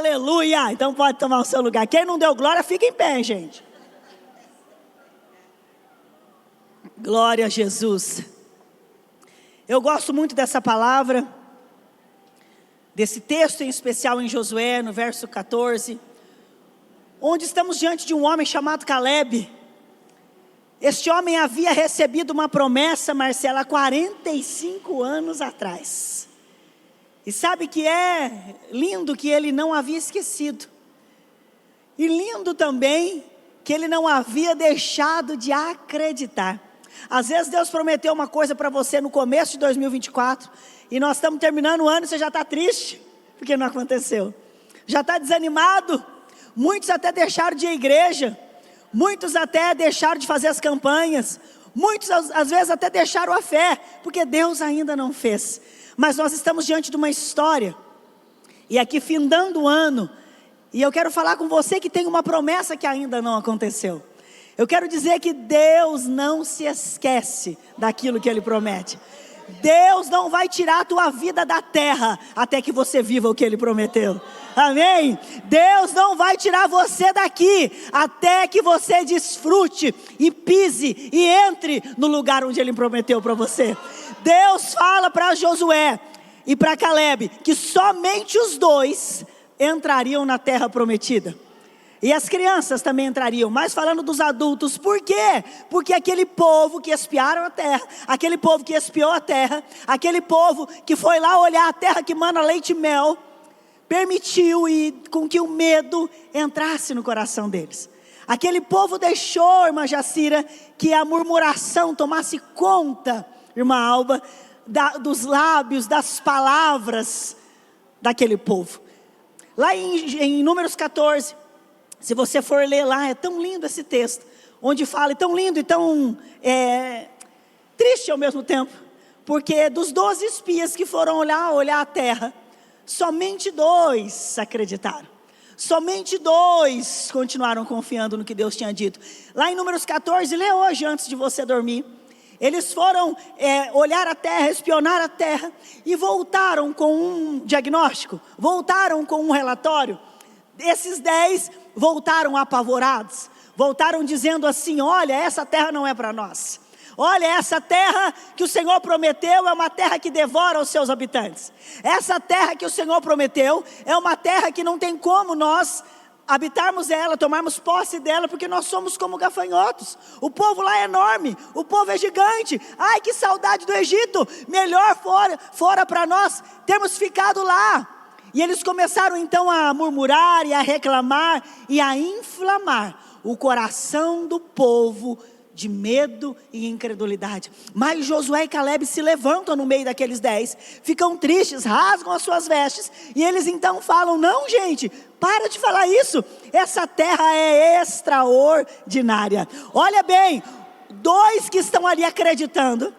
Aleluia! Então pode tomar o seu lugar. Quem não deu glória, fica em pé, gente. Glória a Jesus. Eu gosto muito dessa palavra, desse texto em especial em Josué, no verso 14, onde estamos diante de um homem chamado Caleb. Este homem havia recebido uma promessa, Marcela, há 45 anos atrás. E sabe que é lindo que ele não havia esquecido. E lindo também que ele não havia deixado de acreditar. Às vezes Deus prometeu uma coisa para você no começo de 2024. E nós estamos terminando o ano e você já está triste, porque não aconteceu. Já está desanimado. Muitos até deixaram de ir à igreja. Muitos até deixaram de fazer as campanhas. Muitos às vezes até deixaram a fé, porque Deus ainda não fez. Mas nós estamos diante de uma história, e aqui findando o ano, e eu quero falar com você que tem uma promessa que ainda não aconteceu. Eu quero dizer que Deus não se esquece daquilo que Ele promete. Deus não vai tirar a tua vida da terra até que você viva o que Ele prometeu. Amém? Deus não vai tirar você daqui até que você desfrute e pise e entre no lugar onde Ele prometeu para você. Deus fala para Josué e para Caleb que somente os dois entrariam na terra prometida. E as crianças também entrariam, mas falando dos adultos, por quê? Porque aquele povo que espiaram a terra, aquele povo que espiou a terra, aquele povo que foi lá olhar a terra que mana leite e mel, permitiu com que o medo entrasse no coração deles. Aquele povo deixou, irmã Jacira, que a murmuração tomasse conta, irmã Alba, dos lábios, das palavras daquele povo. Lá em Números 14, se você for ler lá, é tão lindo esse texto, onde fala, é tão lindo e tão triste ao mesmo tempo, porque dos 12 espias que foram olhar a terra, somente 2 acreditaram, somente 2 continuaram confiando no que Deus tinha dito. Lá em Números 14, lê hoje antes de você dormir, eles foram olhar a terra, espionar a terra, e voltaram com um diagnóstico, voltaram com um relatório. Esses 10 voltaram apavorados, voltaram dizendo assim: olha, essa terra não é para nós. Olha, essa terra que o Senhor prometeu é uma terra que devora os seus habitantes. Essa terra que o Senhor prometeu é uma terra que não tem como nós habitarmos ela, tomarmos posse dela, porque nós somos como gafanhotos. O povo lá é enorme, o povo é gigante. Ai, que saudade do Egito, melhor fora para nós termos ficado lá. E eles começaram então a murmurar e a reclamar e a inflamar o coração do povo de medo e incredulidade. Mas Josué e Caleb se levantam no meio daqueles 10, ficam tristes, rasgam as suas vestes, e eles então falam: não, gente, para de falar isso, essa terra é extraordinária. Olha bem, 2 que estão ali acreditando,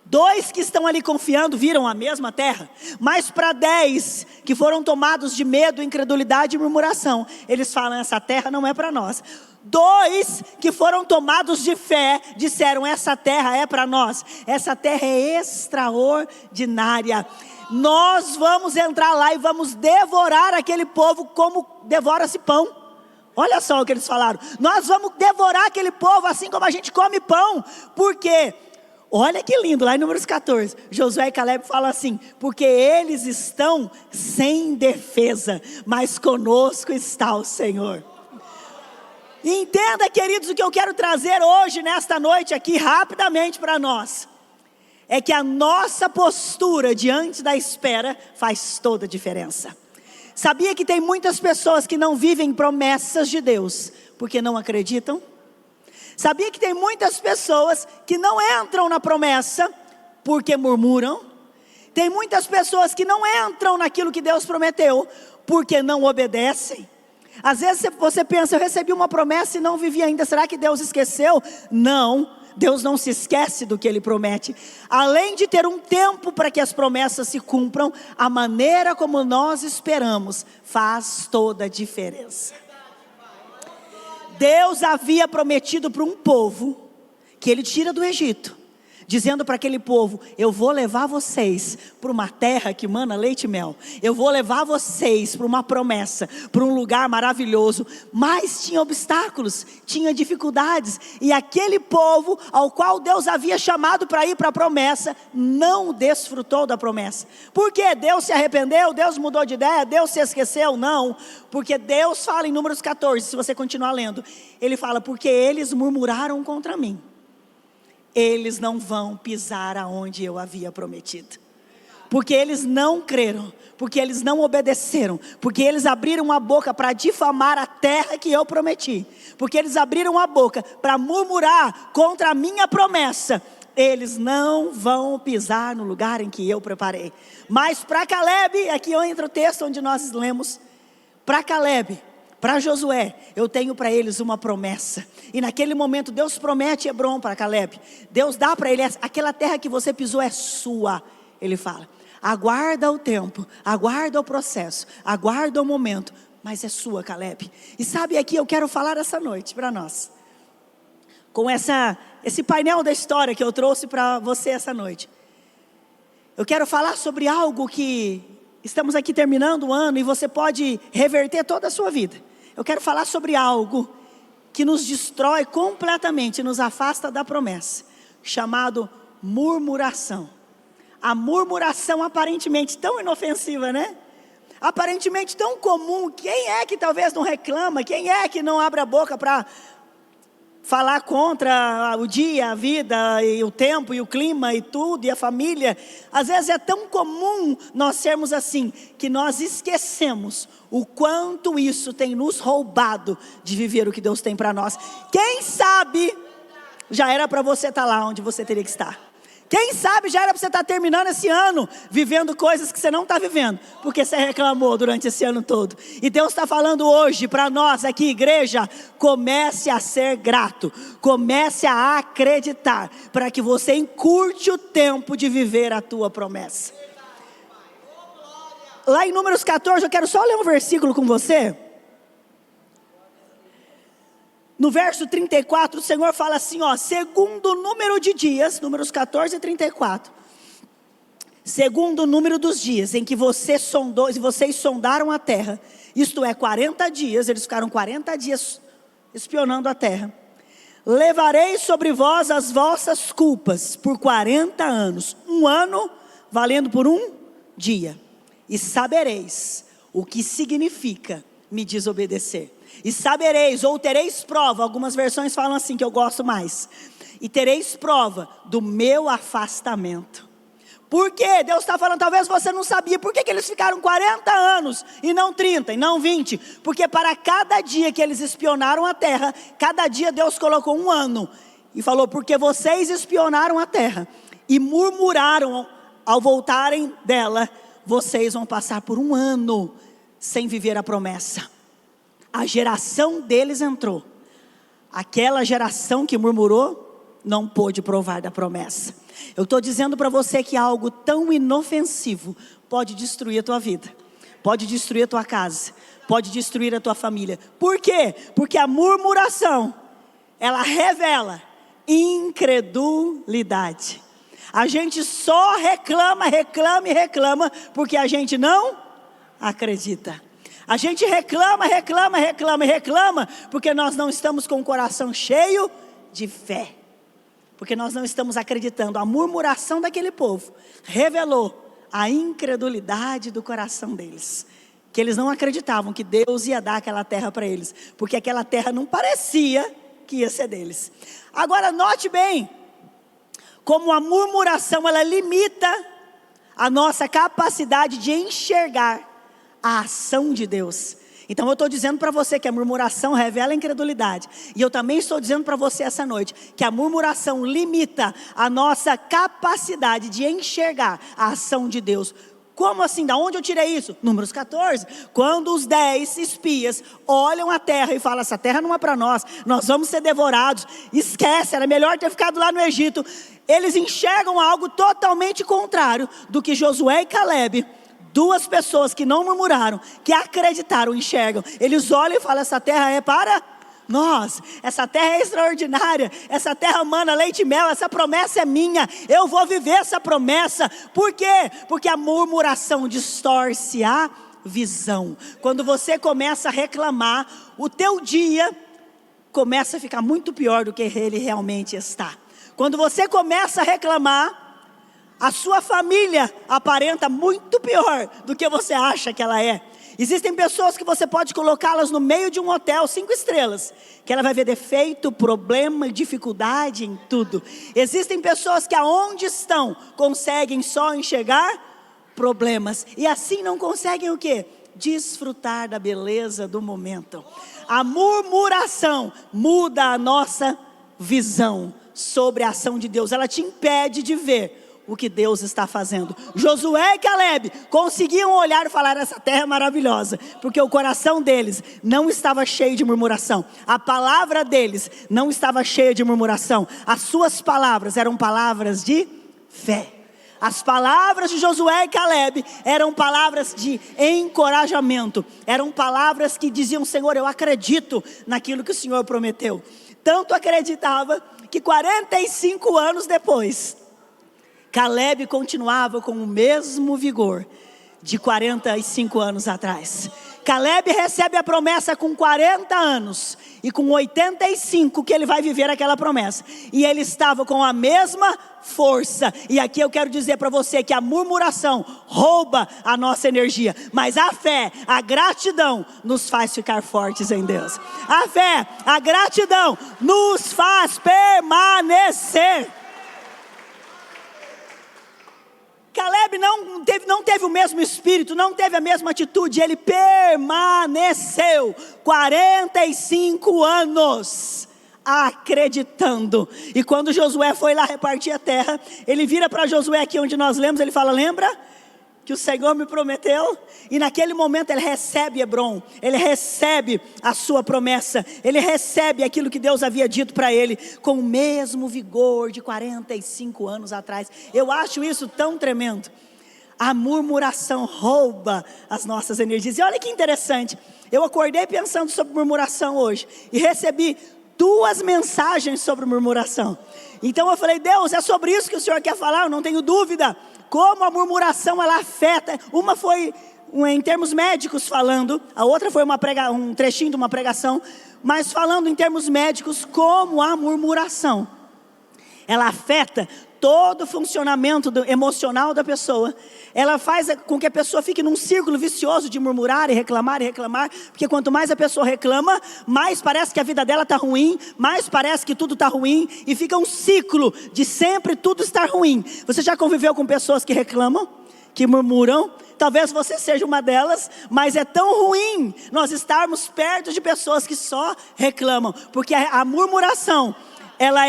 2 que estão ali confiando, viram a mesma terra, mas para 10 que foram tomados de medo, incredulidade e murmuração, eles falam: essa terra não é para nós. 2 que foram tomados de fé, disseram: essa terra é para nós, essa terra é extraordinária. Nós vamos entrar lá e vamos devorar aquele povo como devora-se pão. Olha só o que eles falaram: nós vamos devorar aquele povo assim como a gente come pão. Por quê? Olha que lindo, lá em Números 14, Josué e Caleb falam assim: porque eles estão sem defesa, mas conosco está o Senhor. Entenda, queridos, o que eu quero trazer hoje, nesta noite aqui, rapidamente para nós, é que a nossa postura diante da espera faz toda a diferença. Sabia que tem muitas pessoas que não vivem promessas de Deus, porque não acreditam? Sabia que tem muitas pessoas que não entram na promessa porque murmuram? Tem muitas pessoas que não entram naquilo que Deus prometeu porque não obedecem? Às vezes você pensa: eu recebi uma promessa e não vivi ainda, será que Deus esqueceu? Não, Deus não se esquece do que Ele promete. Além de ter um tempo para que as promessas se cumpram, a maneira como nós esperamos faz toda a diferença. Deus havia prometido para um povo que Ele tira do Egito, dizendo para aquele povo: eu vou levar vocês para uma terra que mana leite e mel, eu vou levar vocês para uma promessa, para um lugar maravilhoso. Mas tinha obstáculos, tinha dificuldades, e aquele povo ao qual Deus havia chamado para ir para a promessa, não desfrutou da promessa. Por quê? Deus se arrependeu? Deus mudou de ideia? Deus se esqueceu? Não, porque Deus fala em Números 14, se você continuar lendo, Ele fala: porque eles murmuraram contra mim, eles não vão pisar aonde eu havia prometido. Porque eles não creram, porque eles não obedeceram, porque eles abriram a boca para difamar a terra que eu prometi, porque eles abriram a boca para murmurar contra a minha promessa, eles não vão pisar no lugar em que eu preparei. Mas para Caleb, aqui entra o texto onde nós lemos, para Caleb, para Josué, eu tenho para eles uma promessa. E naquele momento Deus promete Hebrom para Caleb. Deus dá para ele: aquela terra que você pisou é sua. Ele fala: aguarda o tempo, aguarda o processo, aguarda o momento, mas é sua, Caleb. E sabe, aqui eu quero falar essa noite para nós, com esse painel da história que eu trouxe para você essa noite. Eu quero falar sobre algo que estamos aqui terminando o ano e você pode reverter toda a sua vida. Eu quero falar sobre algo que nos destrói completamente, nos afasta da promessa, chamado murmuração. A murmuração aparentemente tão inofensiva, né? Aparentemente tão comum. Quem é que talvez não reclama? Quem é que não abre a boca para falar contra o dia, a vida, e o tempo, e o clima, e tudo, e a família? Às vezes é tão comum nós sermos assim, que nós esquecemos o quanto isso tem nos roubado de viver o que Deus tem para nós. Quem sabe, já era para você estar lá onde você teria que estar. Quem sabe já era para você estar terminando esse ano, vivendo coisas que você não está vivendo, porque você reclamou durante esse ano todo. E Deus está falando hoje para nós aqui, igreja: comece a ser grato, comece a acreditar, para que você encurte o tempo de viver a tua promessa. Lá em Números 14, eu quero só ler um versículo com você. No verso 34, o Senhor fala assim, segundo o número de dias, Números 14, 34. Segundo o número dos dias em que vocês sondaram a terra, isto é, 40 dias, eles ficaram 40 dias espionando a terra. Levarei sobre vós as vossas culpas por 40 anos, um ano valendo por um dia. E sabereis o que significa me desobedecer. E sabereis, ou tereis prova, algumas versões falam assim, que eu gosto mais. E tereis prova do meu afastamento. Por quê? Deus está falando, talvez você não sabia. Por que eles ficaram 40 anos e não 30 e não 20? Porque para cada dia que eles espionaram a terra, cada dia Deus colocou um ano. E falou: porque vocês espionaram a terra e murmuraram ao voltarem dela, vocês vão passar por um ano sem viver a promessa. A geração deles entrou. Aquela geração que murmurou não pôde provar da promessa. Eu estou dizendo para você que algo tão inofensivo pode destruir a tua vida, pode destruir a tua casa, pode destruir a tua família. Por quê? Porque a murmuração, ela revela incredulidade. A gente só reclama porque a gente não acredita. A gente reclama porque nós não estamos com o coração cheio de fé, porque nós não estamos acreditando. A murmuração daquele povo revelou a incredulidade do coração deles, que eles não acreditavam que Deus ia dar aquela terra para eles, porque aquela terra não parecia que ia ser deles. Agora note bem, como a murmuração ela limita a nossa capacidade de enxergar a ação de Deus. Então eu estou dizendo para você que a murmuração revela a incredulidade. E eu também estou dizendo para você essa noite que a murmuração limita a nossa capacidade de enxergar a ação de Deus. Como assim? Da onde eu tirei isso? Números 14. Quando os 10 espias olham a terra e falam: essa terra não é para nós, nós vamos ser devorados. Esquece, era melhor ter ficado lá no Egito. Eles enxergam algo totalmente contrário do que Josué e Caleb, duas pessoas que não murmuraram, que acreditaram, enxergam. Eles olham e falam: essa terra é para Essa terra é extraordinária, essa terra mana leite e mel, essa promessa é minha, eu vou viver essa promessa. Por quê? Porque a murmuração distorce a visão. Quando você começa a reclamar, o teu dia começa a ficar muito pior do que ele realmente está. Quando você começa a reclamar, a sua família aparenta muito pior do que você acha que ela é. Existem pessoas que você pode colocá-las no meio de um hotel 5 estrelas, que ela vai ver defeito, problema, dificuldade em tudo. Existem pessoas que aonde estão, conseguem só enxergar problemas, e assim não conseguem o quê? Desfrutar da beleza do momento. A murmuração muda a nossa visão sobre a ação de Deus, ela te impede de ver o que Deus está fazendo. Josué e Caleb conseguiam olhar e falar: essa terra é maravilhosa, porque o coração deles não estava cheio de murmuração, a palavra deles não estava cheia de murmuração, as suas palavras eram palavras de fé. As palavras de Josué e Caleb eram palavras de encorajamento, eram palavras que diziam: Senhor, eu acredito naquilo que o Senhor prometeu. Tanto acreditava que 45 anos depois, Caleb continuava com o mesmo vigor de 45 anos atrás. Caleb recebe a promessa com 40 anos, e com 85 que ele vai viver aquela promessa, e ele estava com a mesma força. E aqui eu quero dizer para você que a murmuração rouba a nossa energia, mas a fé, a gratidão nos faz ficar fortes em Deus. A fé, a gratidão nos faz permanecer. Caleb não teve o mesmo espírito, não teve a mesma atitude, ele permaneceu 45 anos acreditando. E quando Josué foi lá repartir a terra, ele vira para Josué aqui onde nós lemos, ele fala: lembra que o Senhor me prometeu? E naquele momento ele recebe Hebrom, ele recebe a sua promessa, ele recebe aquilo que Deus havia dito para ele, com o mesmo vigor de 45 anos atrás. Eu acho isso tão tremendo. A murmuração rouba as nossas energias. E olha que interessante, eu acordei pensando sobre murmuração hoje, e recebi 2 mensagens sobre murmuração. Então eu falei: Deus, é sobre isso que o Senhor quer falar? Eu não tenho dúvida. Como a murmuração ela afeta. Uma foi em termos médicos falando, a outra foi um trechinho de uma pregação, mas falando em termos médicos, como a murmuração ela afeta todo o funcionamento emocional da pessoa. Ela faz com que a pessoa fique num círculo vicioso de murmurar e reclamar, porque quanto mais a pessoa reclama, mais parece que a vida dela está ruim, mais parece que tudo está ruim, e fica um ciclo de sempre tudo estar ruim. Você já conviveu com pessoas que reclamam, que murmuram? Talvez você seja uma delas, mas é tão ruim nós estarmos perto de pessoas que só reclamam, porque a murmuração, ela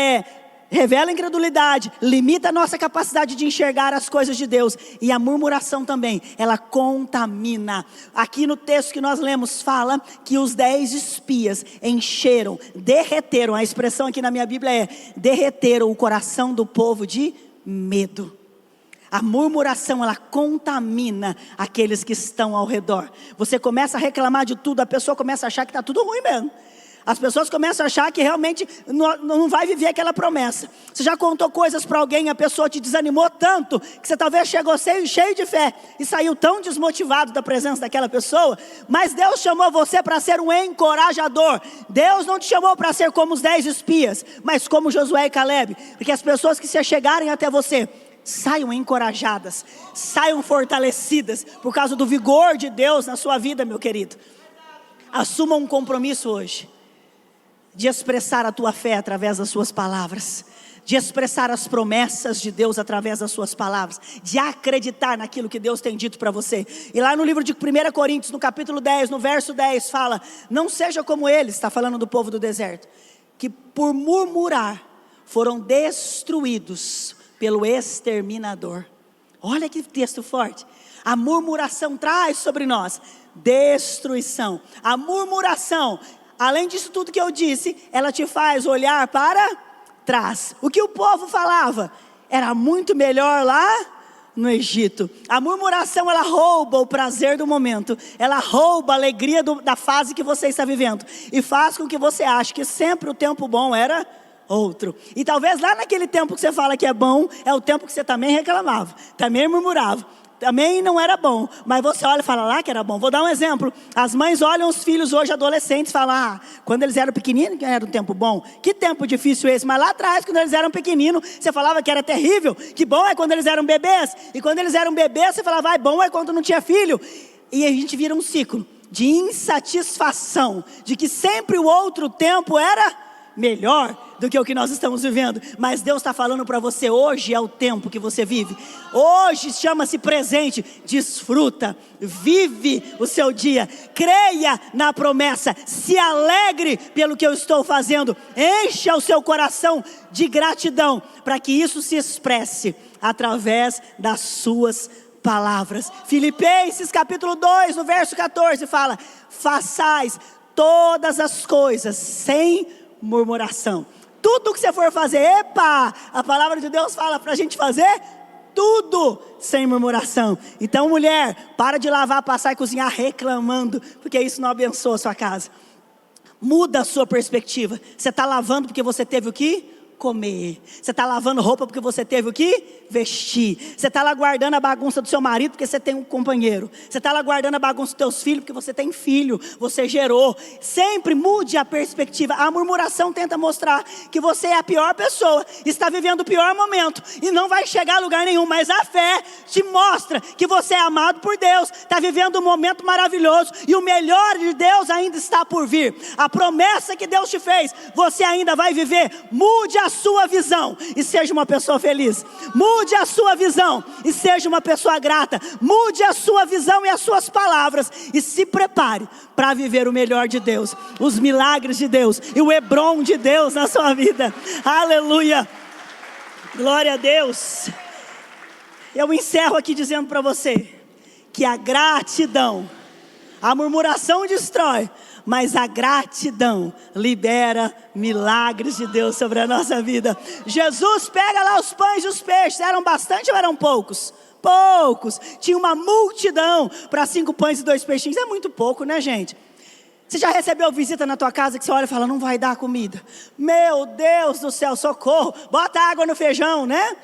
revela incredulidade, limita a nossa capacidade de enxergar as coisas de Deus. E a murmuração também, ela contamina. Aqui no texto que nós lemos, fala que os 10 espias encheram, derreteram, a expressão aqui na minha Bíblia é: derreteram o coração do povo de medo. A murmuração, ela contamina aqueles que estão ao redor. Você começa a reclamar de tudo, a pessoa começa a achar que está tudo ruim mesmo. As pessoas começam a achar que realmente não vai viver aquela promessa. Você já contou coisas para alguém, a pessoa te desanimou tanto, que você talvez chegou cheio de fé, e saiu tão desmotivado da presença daquela pessoa. Mas Deus chamou você para ser um encorajador. Deus não te chamou para ser como os 10 espias, mas como Josué e Caleb. Porque as pessoas que se chegarem até você, saiam encorajadas, saiam fortalecidas, por causa do vigor de Deus na sua vida, meu querido. Assuma um compromisso hoje, de expressar a tua fé através das suas palavras, de expressar as promessas de Deus através das suas palavras, de acreditar naquilo que Deus tem dito para você. E lá no livro de 1 Coríntios, no capítulo 10, no verso 10, fala: não seja como eles, está falando do povo do deserto, que por murmurar foram destruídos pelo exterminador. Olha que texto forte. A murmuração traz sobre nós destruição. A murmuração, além disso tudo que eu disse, ela te faz olhar para trás. O que o povo falava era muito melhor lá no Egito. A murmuração, ela rouba o prazer do momento, ela rouba a alegria da fase que você está vivendo, e faz com que você ache que sempre o tempo bom era outro. E talvez lá naquele tempo que você fala que é bom, é o tempo que você também reclamava, também murmurava, também não era bom, mas você olha e fala lá que era bom. Vou dar um exemplo. As mães olham os filhos hoje adolescentes e falam: quando eles eram pequeninos era um tempo bom, que tempo difícil esse. Mas lá atrás, quando eles eram pequeninos, você falava que era terrível. Que bom é quando eles eram bebês. E quando eles eram bebês, você falava: bom é quando não tinha filho. E a gente vira um ciclo de insatisfação, de que sempre o outro tempo era melhor do que o que nós estamos vivendo. Mas Deus está falando para você: hoje é o tempo que você vive, hoje chama-se presente. Desfruta, vive o seu dia, creia na promessa, se alegre pelo que eu estou fazendo, encha o seu coração de gratidão, para que isso se expresse através das suas palavras. Filipenses capítulo 2, no verso 14 fala: façais todas as coisas sem murmuração. Tudo que você for fazer, a palavra de Deus fala para a gente fazer tudo sem murmuração. Então, mulher, para de lavar, passar e cozinhar reclamando, porque isso não abençoa a sua casa. Muda a sua perspectiva. Você está lavando porque você teve o que comer. Você está lavando roupa porque você teve o que vestir. Você está lá guardando a bagunça do seu marido porque você tem um companheiro. Você está lá guardando a bagunça dos teus filhos porque você tem filho, você gerou. Sempre mude a perspectiva. A murmuração tenta mostrar que você é a pior pessoa, está vivendo o pior momento e não vai chegar a lugar nenhum. Mas a fé te mostra que você é amado por Deus, está vivendo um momento maravilhoso e o melhor de Deus ainda está por vir. A promessa que Deus te fez, você ainda vai viver. Mude a sua visão e seja uma pessoa feliz. Mude a sua visão e seja uma pessoa grata. Mude a sua visão e as suas palavras e se prepare para viver o melhor de Deus, os milagres de Deus e o Hebron de Deus na sua vida. Aleluia, glória a Deus. Eu encerro aqui dizendo para você que a gratidão, a murmuração destrói, mas a gratidão libera milagres de Deus sobre a nossa vida. Jesus pega lá os pães e os peixes. Eram bastante ou eram poucos? Poucos. Tinha uma multidão para 5 pães e 2 peixinhos. É muito pouco, né, gente? Você já recebeu visita na tua casa que você olha e fala: não vai dar comida? Meu Deus do céu, socorro. Bota água no feijão, né?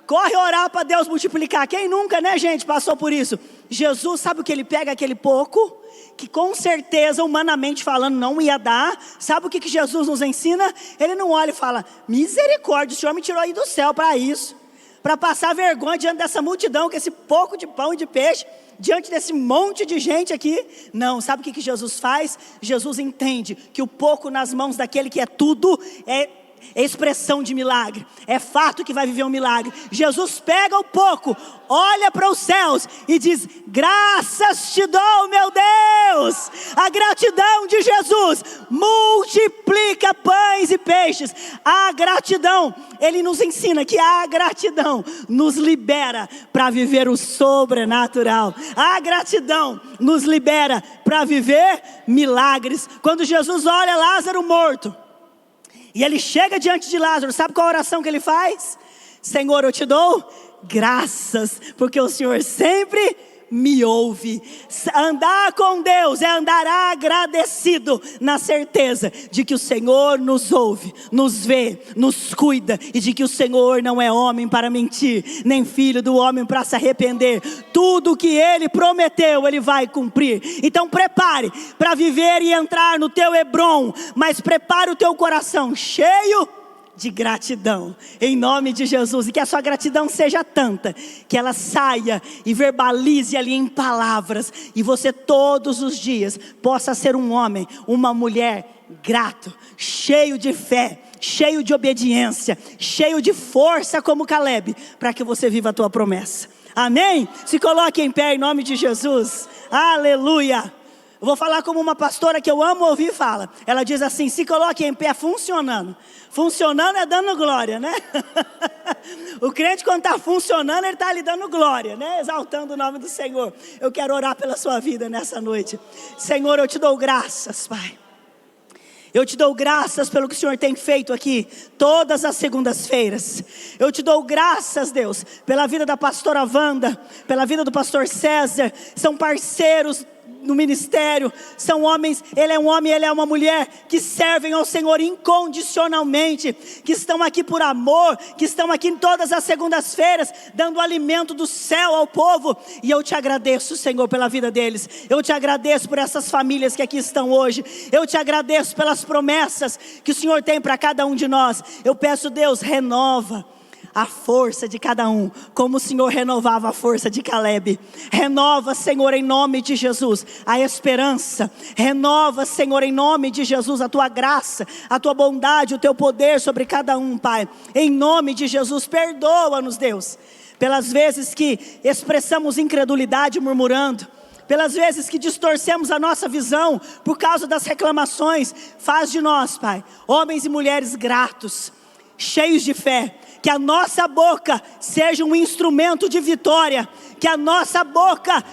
Corre orar para Deus multiplicar. Quem nunca, né, gente, passou por isso? Jesus, sabe o que ele pega? Aquele pouco, que com certeza, humanamente falando, não ia dar. Sabe o que Jesus nos ensina? Ele não olha e fala: misericórdia, o Senhor me tirou aí do céu para isso, para passar vergonha diante dessa multidão, com esse pouco de pão e de peixe, diante desse monte de gente aqui. Não, sabe o que Jesus faz? Jesus entende que o pouco nas mãos daquele que é tudo é expressão de milagre, é fato que vai viver um milagre. Jesus pega o pouco, olha para os céus e diz: graças te dou, meu Deus. A gratidão de Jesus multiplica pães e peixes. A gratidão, ele nos ensina que a gratidão nos libera para viver o sobrenatural. A gratidão nos libera para viver milagres. Quando Jesus olha Lázaro morto e ele chega diante de Lázaro, sabe qual a oração que ele faz? Senhor, eu te dou graças, porque o Senhor sempre me ouve. Andar com Deus é andar agradecido, na certeza de que o Senhor nos ouve, nos vê, nos cuida, e de que o Senhor não é homem para mentir, nem filho do homem para se arrepender. Tudo que Ele prometeu, Ele vai cumprir. Então prepare para viver e entrar no teu Hebron, mas prepare o teu coração cheio de gratidão, em nome de Jesus. E que a sua gratidão seja tanta, que ela saia e verbalize ali em palavras, e você todos os dias possa ser um homem, uma mulher grato, cheio de fé, cheio de obediência, cheio de força como Caleb, para que você viva a tua promessa. Amém? Se coloque em pé em nome de Jesus. Aleluia. Eu vou falar como uma pastora que eu amo ouvir fala. Ela diz assim: se coloque em pé funcionando. Funcionando é dando glória, né? O crente, quando está funcionando, ele está ali dando glória, né? Exaltando o nome do Senhor. Eu quero orar pela sua vida nessa noite. Senhor, eu te dou graças, Pai. Eu te dou graças pelo que o Senhor tem feito aqui, todas as segundas-feiras. Eu te dou graças, Deus, pela vida da pastora Wanda, pela vida do pastor César. São parceiros no ministério, são homens, ele é um homem, ele é uma mulher, que servem ao Senhor incondicionalmente, que estão aqui por amor, que estão aqui em todas as segundas-feiras, dando alimento do céu ao povo. E eu te agradeço, Senhor, pela vida deles. Eu te agradeço por essas famílias que aqui estão hoje. Eu te agradeço pelas promessas que o Senhor tem para cada um de nós. Eu peço, Deus, renova a força de cada um, como o Senhor renovava a força de Caleb. Renova, Senhor, em nome de Jesus, a esperança. Renova, Senhor, em nome de Jesus, a tua graça, a tua bondade, o teu poder sobre cada um, Pai. Em nome de Jesus, perdoa-nos, Deus, pelas vezes que expressamos incredulidade murmurando, pelas vezes que distorcemos a nossa visão por causa das reclamações. Faz de nós, Pai, homens e mulheres gratos, cheios de fé. Que a nossa boca seja um instrumento de vitória. Que a nossa boca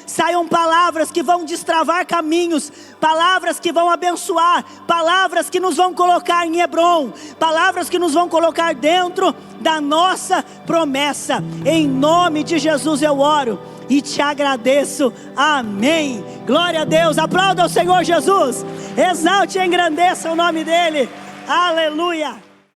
saiam palavras que vão destravar caminhos, palavras que vão abençoar, palavras que nos vão colocar em Hebron, palavras que nos vão colocar dentro da nossa promessa. Em nome de Jesus eu oro e te agradeço. Amém. Glória a Deus. Aplauda o Senhor Jesus. Exalte e engrandeça o nome dele. Aleluia.